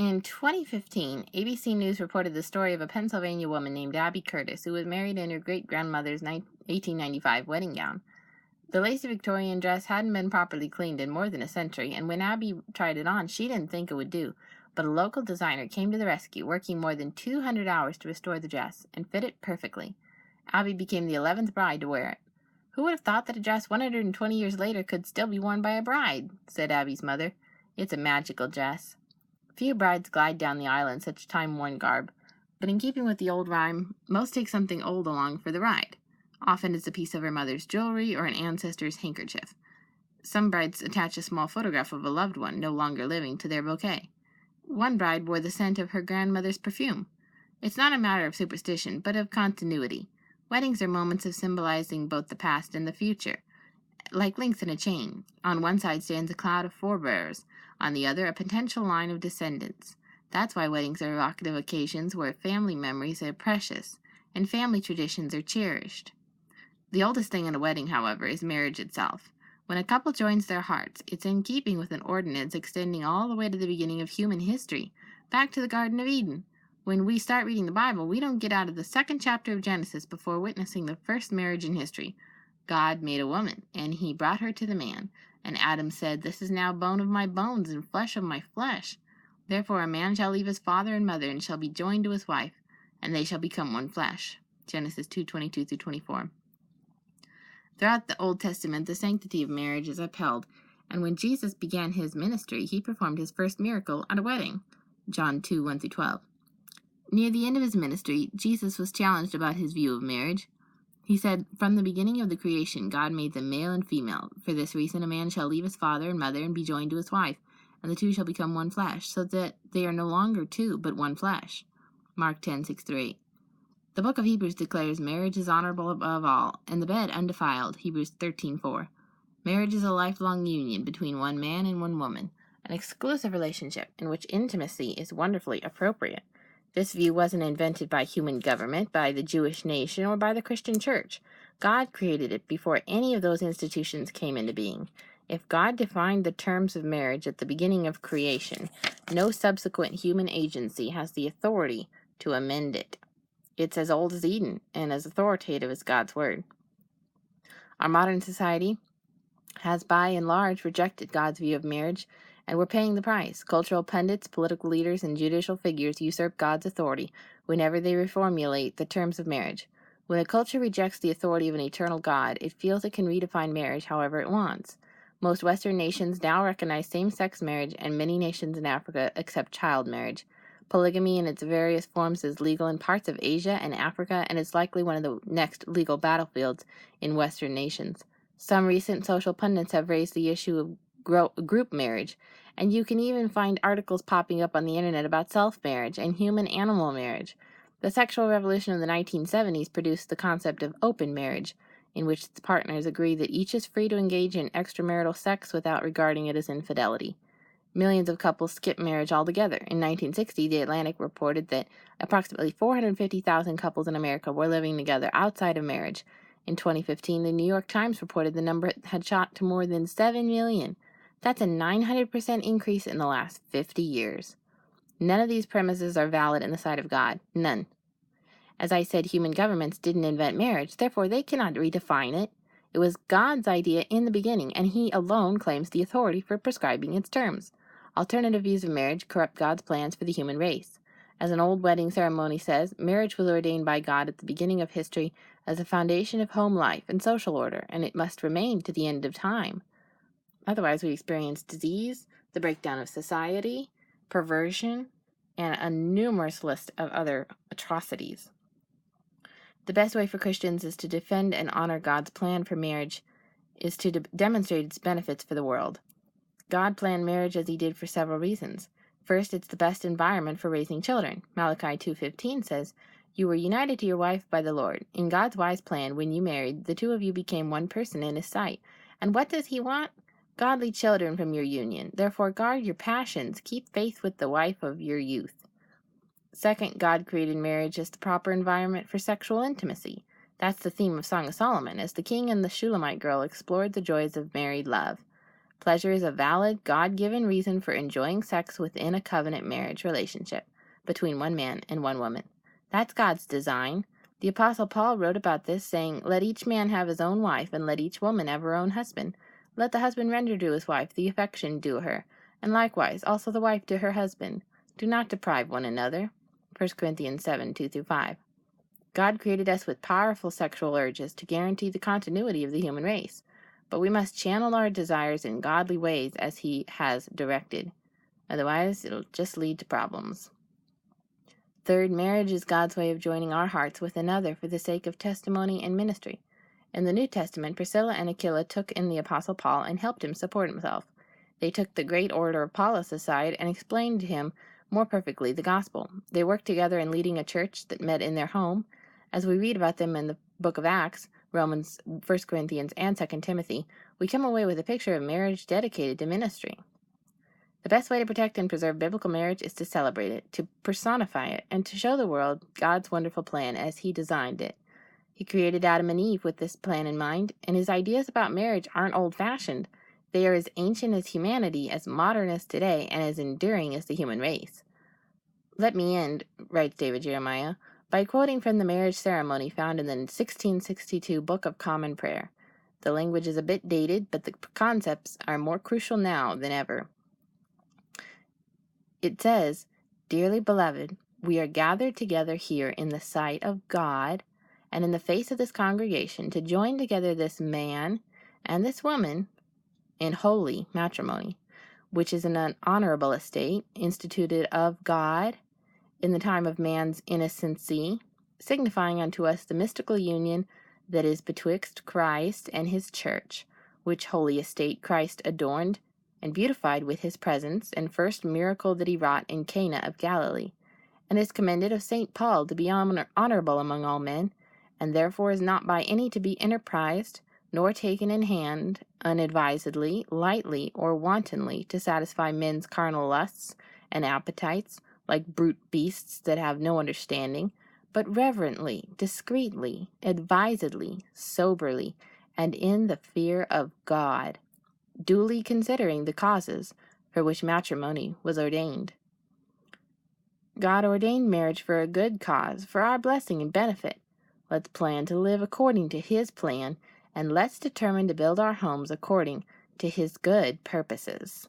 In 2015, ABC News reported the story of a Pennsylvania woman named Abby Curtis who was married in her great-grandmother's 1895 wedding gown. The lacy Victorian dress hadn't been properly cleaned in more than a century, and when Abby tried it on, she didn't think it would do. But a local designer came to the rescue, working more than 200 hours to restore the dress, and fit it perfectly. Abby became the 11th bride to wear it. "Who would have thought that a dress 120 years later could still be worn by a bride?" said Abby's mother. "It's a magical dress." Few brides glide down the aisle in such time-worn garb, but in keeping with the old rhyme, most take something old along for the ride. Often it's a piece of her mother's jewelry or an ancestor's handkerchief. Some brides attach a small photograph of a loved one no longer living to their bouquet. One bride wore the scent of her grandmother's perfume. It's not a matter of superstition, but of continuity. Weddings are moments of symbolizing both the past and the future. Like links in a chain, on one side stands a cloud of forebears, on the other a potential line of descendants. That's why weddings are evocative occasions where family memories are precious and family traditions are cherished. The oldest thing in a wedding, however, is marriage itself. When a couple joins their hearts, it's in keeping with an ordinance extending all the way to the beginning of human history, back to the Garden of Eden. When we start reading the Bible, we don't get out of the second chapter of Genesis before witnessing the first marriage in history. God made a woman, and he brought her to the man. And Adam said, "This is now bone of my bones and flesh of my flesh. Therefore a man shall leave his father and mother, and shall be joined to his wife, and they shall become one flesh." Genesis 2:22-24. Throughout the Old Testament, the sanctity of marriage is upheld, and when Jesus began his ministry, he performed his first miracle at a wedding. John 2:1-12. Near the end of his ministry, Jesus was challenged about his view of marriage. He said, "From the beginning of the creation, God made them male and female. For this reason, a man shall leave his father and mother and be joined to his wife, and the two shall become one flesh, so that they are no longer two, but one flesh." Mark 10:6-8. The book of Hebrews declares marriage is honorable above all, and the bed undefiled. Hebrews 13:4. Marriage is a lifelong union between one man and one woman, an exclusive relationship in which intimacy is wonderfully appropriate. This view wasn't invented by human government, by the Jewish nation, or by the Christian church. God created it before any of those institutions came into being. If God defined the terms of marriage at the beginning of creation, no subsequent human agency has the authority to amend it. It's as old as Eden and as authoritative as God's word. Our modern society has by and large rejected God's view of marriage, and we're paying the price. Cultural pundits, political leaders, and judicial figures usurp God's authority whenever they reformulate the terms of marriage. When a culture rejects the authority of an eternal God, it feels it can redefine marriage however it wants. Most Western nations now recognize same-sex marriage, and many nations in Africa accept child marriage. Polygamy in its various forms is legal in parts of Asia and Africa, and is likely one of the next legal battlefields in Western nations. Some recent social pundits have raised the issue of group marriage, and you can even find articles popping up on the internet about self-marriage and human-animal marriage. The sexual revolution of the 1970s produced the concept of open marriage, in which the partners agree that each is free to engage in extramarital sex without regarding it as infidelity. Millions of couples skip marriage altogether. In 1960, The Atlantic reported that approximately 450,000 couples in America were living together outside of marriage. In 2015, the New York Times reported the number had shot to more than 7 million. That's a 900% increase in the last 50 years. None of these premises are valid in the sight of God. None. As I said, human governments didn't invent marriage, therefore they cannot redefine it. It was God's idea in the beginning, and he alone claims the authority for prescribing its terms. Alternative views of marriage corrupt God's plans for the human race. As an old wedding ceremony says, marriage was ordained by God at the beginning of history as a foundation of home life and social order, and it must remain to the end of time. Otherwise, we experience disease, the breakdown of society, perversion, and a numerous list of other atrocities. The best way for Christians is to defend and honor God's plan for marriage, is to demonstrate its benefits for the world. God planned marriage as he did for several reasons. First, it's the best environment for raising children. Malachi 2:15 says, "You were united to your wife by the Lord. In God's wise plan, when you married, the two of you became one person in his sight. And what does he want? Godly children from your union. Therefore guard your passions. Keep faith with the wife of your youth." Second, God created marriage as the proper environment for sexual intimacy. That's the theme of Song of Solomon, as the king and the Shulamite girl explored the joys of married love. Pleasure is a valid, God-given reason for enjoying sex within a covenant marriage relationship between one man and one woman. That's God's design. The Apostle Paul wrote about this, saying, "Let each man have his own wife, and let each woman have her own husband. Let the husband render to his wife the affection due her, and likewise also the wife to her husband. Do not deprive one another." 1 Corinthians 7, 2-5. God created us with powerful sexual urges to guarantee the continuity of the human race, but we must channel our desires in godly ways as He has directed. Otherwise, it'll just lead to problems. Third, marriage is God's way of joining our hearts with another for the sake of testimony and ministry. In the New Testament, Priscilla and Aquila took in the Apostle Paul and helped him support himself. They took the great orator Apollos aside and explained to him more perfectly the gospel. They worked together in leading a church that met in their home. As we read about them in the book of Acts, Romans, 1 Corinthians, and 2 Timothy, we come away with a picture of marriage dedicated to ministry. The best way to protect and preserve biblical marriage is to celebrate it, to personify it, and to show the world God's wonderful plan as He designed it. He created Adam and Eve with this plan in mind, and His ideas about marriage aren't old-fashioned. They are as ancient as humanity, as modern as today, and as enduring as the human race. Let me end, writes David Jeremiah, by quoting from the marriage ceremony found in the 1662 Book of Common Prayer. The language is a bit dated, but the concepts are more crucial now than ever. It says, "Dearly beloved, we are gathered together here in the sight of God and in the face of this congregation to join together this man and this woman in holy matrimony, which is an honorable estate instituted of God in the time of man's innocency, signifying unto us the mystical union that is betwixt Christ and His church, which holy estate Christ adorned and beautified with His presence, and first miracle that He wrought in Cana of Galilee, and is commended of St. Paul to be honorable among all men, and therefore is not by any to be enterprised, nor taken in hand unadvisedly, lightly, or wantonly, to satisfy men's carnal lusts and appetites, like brute beasts that have no understanding, but reverently, discreetly, advisedly, soberly, and in the fear of God, duly considering the causes for which matrimony was ordained." God ordained marriage for a good cause, for our blessing and benefit. Let's plan to live according to His plan, and let's determine to build our homes according to His good purposes.